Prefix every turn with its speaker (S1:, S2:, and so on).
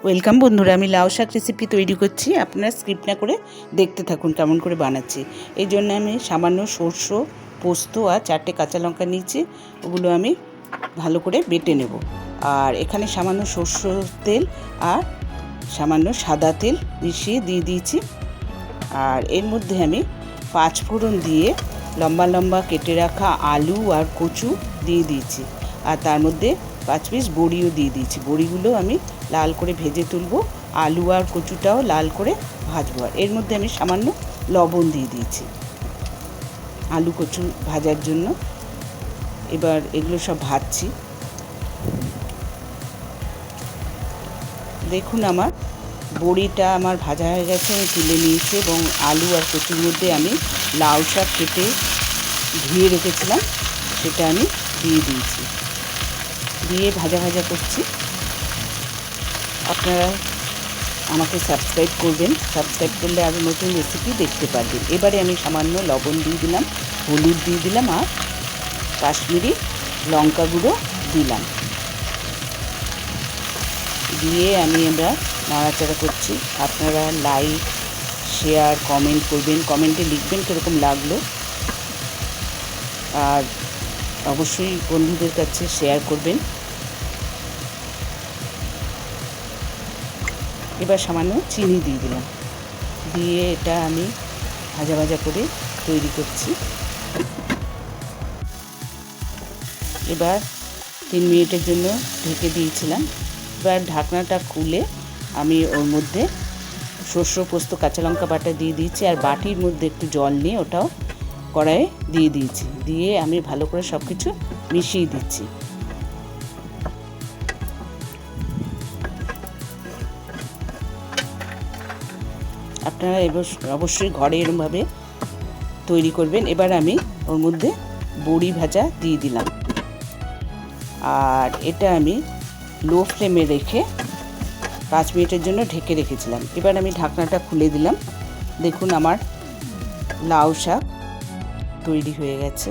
S1: Welcome বন্ধুরা, আমি লাউ শাক রেসিপি তৈরি করছি। আপনারা স্কিপ না করে দেখতে থাকুন কেমন করে বানাচ্ছি। এই জন্য আমি সামান্য সর্ষ, পোস্ত আর 4টে কাঁচা লঙ্কা নিয়েছি। ওগুলো আমি ভালো করে বেটে নেব। আর এখানে সামান্য সর্ষের তেল আর সামান্য সাদা তেল মিশিয়ে দিয়ে দিয়েছি। আর এর মধ্যে আমি 5 ফোড়ন দিয়ে লম্বা লম্বা কেটে রাখা আলু আর কচু দিয়ে দিয়েছি। আর তার মধ্যে 5 পিস বড়িও দিয়ে দিয়েছি। বড়িগুলো আমি লাল করে ভেজে তুলব, আলু আর কচুটাও লাল করে ভাজবো। আর এর মধ্যে আমি সামান্য লবণ দিয়ে দিয়েছি আলু কচু ভাজার জন্য। এবার এগুলো সব ভাজছি। দেখুন আমার বড়িটা আমার ভাজা হয়ে গেছে, আমি তুলে নিয়েছি এবং আলু আর কচুর মধ্যে আমি লাউ শাক কেটে ধুয়ে রেখেছিলাম সেটা আমি দিয়ে দিয়েছি, দিয়ে ভাজা ভাজা করছি। আপনারা আমাকে সাবস্ক্রাইব করবেন, সাবস্ক্রাইব করলে আরও নতুন রেসিপি দেখতে পারবেন। এবারে আমি সামান্য লবণ দিয়ে দিলাম, হলুদ দিয়ে দিলাম আর কাশ্মীরি লঙ্কা গুঁড়ো দিলাম, দিয়ে আমি আমরা নাড়াচাড়া করছি। আপনারা লাইক, শেয়ার, কমেন্ট করবেন, কমেন্টে লিখবেন কীরকম লাগলো, আর অবশ্যই বন্ধুদের কাছে শেয়ার করবেন। এবার সামান্য চিনি দিয়ে দিলাম, দিয়ে এটা আমি ভাজা ভাজা করে তৈরি করছি। এবার 3 মিনিটের জন্য ঢেকে দিয়েছিলাম। এবার ঢাকনাটা খুলে আমি ওর মধ্যে সর্ষে, পোস্ত, কাঁচা লঙ্কা বাটা দিয়ে দিয়েছি আর বাটির মধ্যে একটু জল নিয়ে ওটাও কড়াইয়ে দিয়ে দিয়েছি। দিয়ে আমি ভালো করে সব কিছু মিশিয়ে দিচ্ছি। আপনারা এবার অবশ্যই ঘরে এরকমভাবে তৈরি করবেন। এবার আমি ওর মধ্যে বড়ি ভাজা দিয়ে দিলাম, আর এটা আমি লো ফ্লেমে রেখে 5 মিনিটের জন্য ঢেকে রেখেছিলাম। এবার আমি ঢাকনাটা খুলে দিলাম। দেখুন আমার লাউ শাক তৈরি হয়ে গেছে।